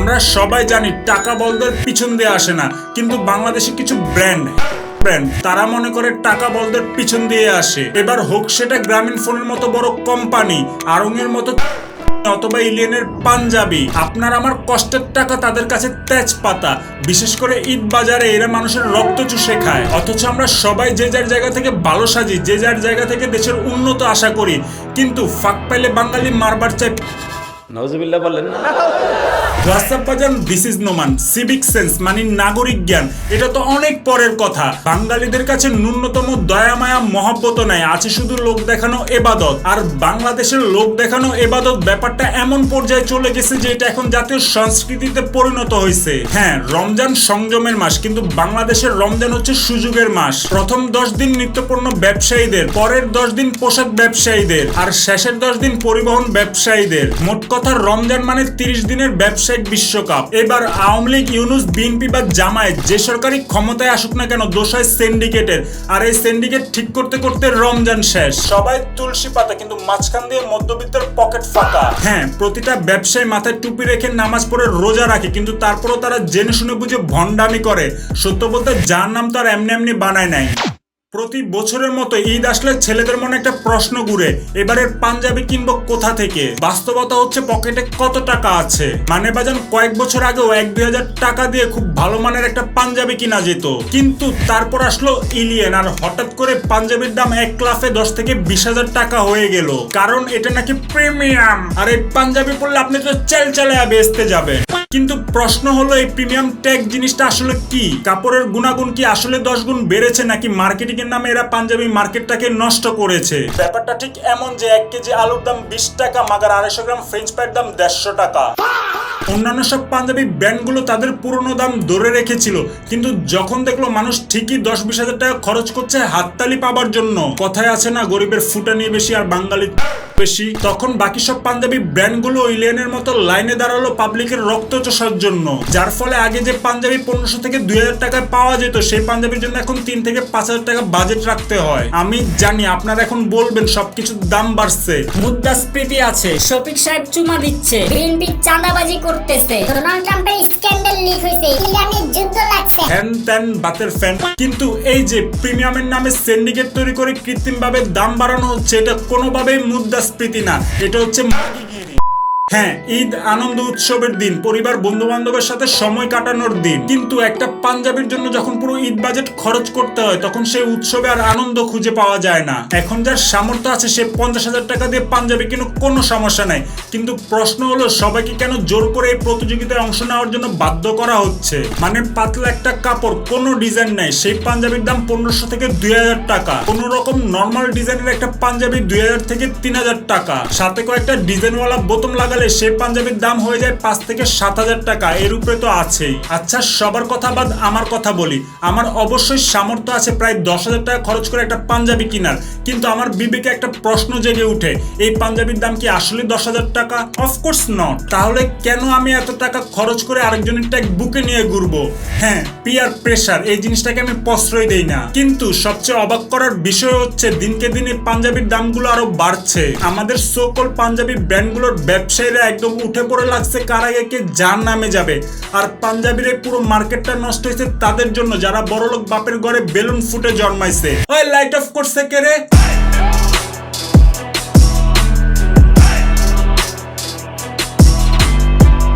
আমরা সবাই জানি টাকা বলদের পিছন দিয়ে আসে না, কিন্তু বাংলাদেশে কিছু ব্র্যান্ড তারা মনে করে টাকা বলদের পিছন দিয়ে আসে। এবার হোক সেটা গ্রামীণ ফোনের মতো বড় কোম্পানি, আড়ং এর মতো অথবা ইলিয়ানের পাঞ্জাবি, আপনার আমার কষ্টের টাকা তাদের কাছে তেজপাতা। বিশেষ করে ঈদ বাজারে এরা মানুষের রক্ত চুষে খায়, অথচ আমরা সবাই যে যার জায়গা থেকে ভালো সাজি, যে যার জায়গা থেকে দেশের উন্নত আশা করি, কিন্তু ফাঁক পাইলে বাঙালি মারবার চাই। নাউজুবিল্লাহ বলেন না। হোয়াটসঅ্যাপ বাজান, this is Noman. Civic sense মানে নাগরিক জ্ঞান, এটা তো অনেক পরের কথা। বাঙালিদের কাছে ন্যূনতম দয়া মায়া মহব্বত নাই, আছে শুধু লোক দেখানো এবাদত। আর বাংলাদেশের লোক দেখানো এবাদত ব্যাপারটা এমন পর্যায়ে চলে গেছে যে এটা এখন জাতীয় সংস্কৃতিতে পরিণত হয়েছে। হ্যাঁ, রমজান সংযমের মাস, কিন্তু বাংলাদেশের রমজান হচ্ছে সুযোগের মাস। প্রথম 10 দিন নিত্যপণ্য ব্যবসায়ীদের, পরের 10 দিন পোশাক ব্যবসায়ীদের, আর শেষের 10 দিন পরিবহন ব্যবসায়ীদের। মোট কথা রমজান মানে 30 দিনের ব্যবসায়িক বিশ্বকাপ। এবার আওয়ামী লীগ, ইউনূস, বিএনপি বা জামায়াত যে সরকারি ক্ষমতায় আসুক না কেন, দোষ হয় সিন্ডিকেটের। আর এই সিন্ডিকেট ঠিক করতে করতে রমজান শেষ। সবাই তুলসী পাতা, কিন্তু মাঝখান দিয়ে মধ্যবিত্তের পকেট ফাঁকা। হ্যাঁ, প্রতিটা ব্যবসায়ী মাথায় টুপি রেখে নামাজ পড়ে রোজা রাখে, কিন্তু তারপরও তারা জেনে শুনে বুঝে ভণ্ডামি করে। সত্য বলতে যার নাম তার এমনি এমনি বানায় নাই। প্রতি বছরের মতো ঈদ আসলে ছেলেদের মনে একটা প্রশ্ন ঘুরে, এবারের পাঞ্জাবি কিনবো কোথা থেকে। বাস্তবতা হচ্ছে পকেটে কত টাকা আছে। মানে বাজান, কয়েক বছর আগেও 1-2 হাজার টাকা দিয়ে খুব ভালো মানের একটা পাঞ্জাবি কিনা যেত, কিন্তু তারপর আসলো ইলিয়ান, আর হঠাৎ করে পাঞ্জাবির দাম এক লাফে 10 থেকে 20 হাজার টাকা হয়ে গেল, কারণ এটা নাকি প্রিমিয়াম। আর এই পাঞ্জাবি পরলে আপনি তো চেলচেলে বেচতে যাবেন। কিন্তু প্রশ্ন হলো, এই প্রিমিয়াম ট্যাগ জিনিসটা আসলে কি? কাপড়ের গুণাগুণ কি আসলে 10 গুণ বেড়েছে, নাকি মার্কেটিং এর নামে এরা পাঞ্জাবি মার্কেটটাকে নষ্ট করেছে? ব্যাপারটা ঠিক এমন যে 1 কেজি আলুর দাম 20 টাকা, মাগার 250 গ্রাম ফ্রেঞ্চ ফ্রাইয়ের দাম 150 টাকা। অন্যান্য সব পাঞ্জাবি ব্র্যান্ডগুলো তাদের পুরনো দাম ধরে রেখেছিল, কিন্তু যখন দেখলো মানুষ ঠিকই 10-20 হাজার টাকা খরচ করছে হাততালি পাবার জন্য, কথায় আছে না, গরিবের ফুটানি বেশি আর বাঙালি বেশি, তখন বাকি সব পাঞ্জাবি ব্র্যান্ডগুলো ইলিয়ানের মতো লাইনে দাঁড়ালো পাবলিকের রক্ত চষার জন্য। যার ফলে আগে যে পাঞ্জাবি 1500 থেকে 2000 টাকায় পাওয়া যেত, সেই পাঞ্জাবির জন্য এখন 3 থেকে 5 হাজার টাকা বাজেট রাখতে হয়। আমি জানি আপনারা এখন বলবেন সবকিছুর দাম বাড়ছে, মুদ্রাস্ফীতি আছে, শফিক সাহেব চুমা দিচ্ছে, বিএনপি চাঁদাবাজি করতেছে, ডোনাল্ড ট্রাম্পের স্ক্যান্ডাল লিক হইছে, ইরানের যুদ্ধ লাগছে, হ্যান ত্যান বাতের ফ্যান। কিন্তু এই যে প্রিমিয়ামের নামে সিন্ডিকেট তৈরি করে কৃত্রিমভাবে দাম বাড়ানো হচ্ছে, এটা কোনোভাবেই মুদ্রাস্ফীতি না, এটা হচ্ছে মাগিগিরি। হ্যাঁ, ঈদ আনন্দ উৎসবের দিন, পরিবার বন্ধু বান্ধবের সাথে সময় কাটানোর দিন, কিন্তু একটা পাঞ্জাবির জন্য যখন পুরো ঈদ বাজেট খরচ করতে হয়, তখন সেই উৎসবে আর আনন্দ খুঁজে পাওয়া যায় না। এখন যার সামর্থ্য আছে সে 50 হাজার টাকা দিয়ে পাঞ্জাবি কিনো, কোনো সমস্যা নাই, কিন্তু প্রশ্ন হলো সবাইকে কেন জোর করে এই প্রতিযোগিতায় অংশ নেওয়ার জন্য বাধ্য করা হচ্ছে? মানে পাতলা একটা কাপড়, কোনো ডিজাইন নাই, সেই পাঞ্জাবির দাম 1500 থেকে 2000 টাকা। কোন রকম নর্মাল ডিজাইনের একটা পাঞ্জাবি 2000 থেকে 3000 টাকা, সাথে কয়েকটা ডিজাইনওয়ালা বোতাম লাগা সেই পাঞ্জাবির দাম হয়ে যায় 5 থেকে 7 হাজার টাকা। এর উপরে তো আছেই। আচ্ছা, সবার কথা বাদ আমার কথা বলি, আমার অবশ্যই সামর্থ্য আছে প্রায় 10 হাজার টাকা খরচ করে একটা পাঞ্জাবি কেনার, কিন্তু আমার বিবেকে একটা প্রশ্ন জেগে উঠে, এই পাঞ্জাবির দাম কি আসলে 10 হাজার টাকা? Of course not. তাহলে কেন আমি এত টাকা খরচ করে আরেকজনের ট্যাগ বুকে নিয়ে ঘুরবো? হ্যাঁ, পিয়ার প্রেসার, এই জিনিসটাকে আমি প্রশ্রয় দেই না। কিন্তু সবচেয়ে অবাক করার বিষয় হচ্ছে দিনকে দিন এই পাঞ্জাবির দামগুলো আরো বাড়ছে। আমাদের সকল পাঞ্জাবি ব্র্যান্ডগুলোর ব্যবসায়ীরা একদম উঠে পড়ে লাগছে কার আগে কে যার নামে যাবে। আর পাঞ্জাবির পুরো মার্কেটটা নষ্ট হয়েছে তাদের জন্য, যারা বড়লোক বাপের ঘরে বেলুন ফুটে জন্মাইছে। ওই লাইট অফ করছে কে রে?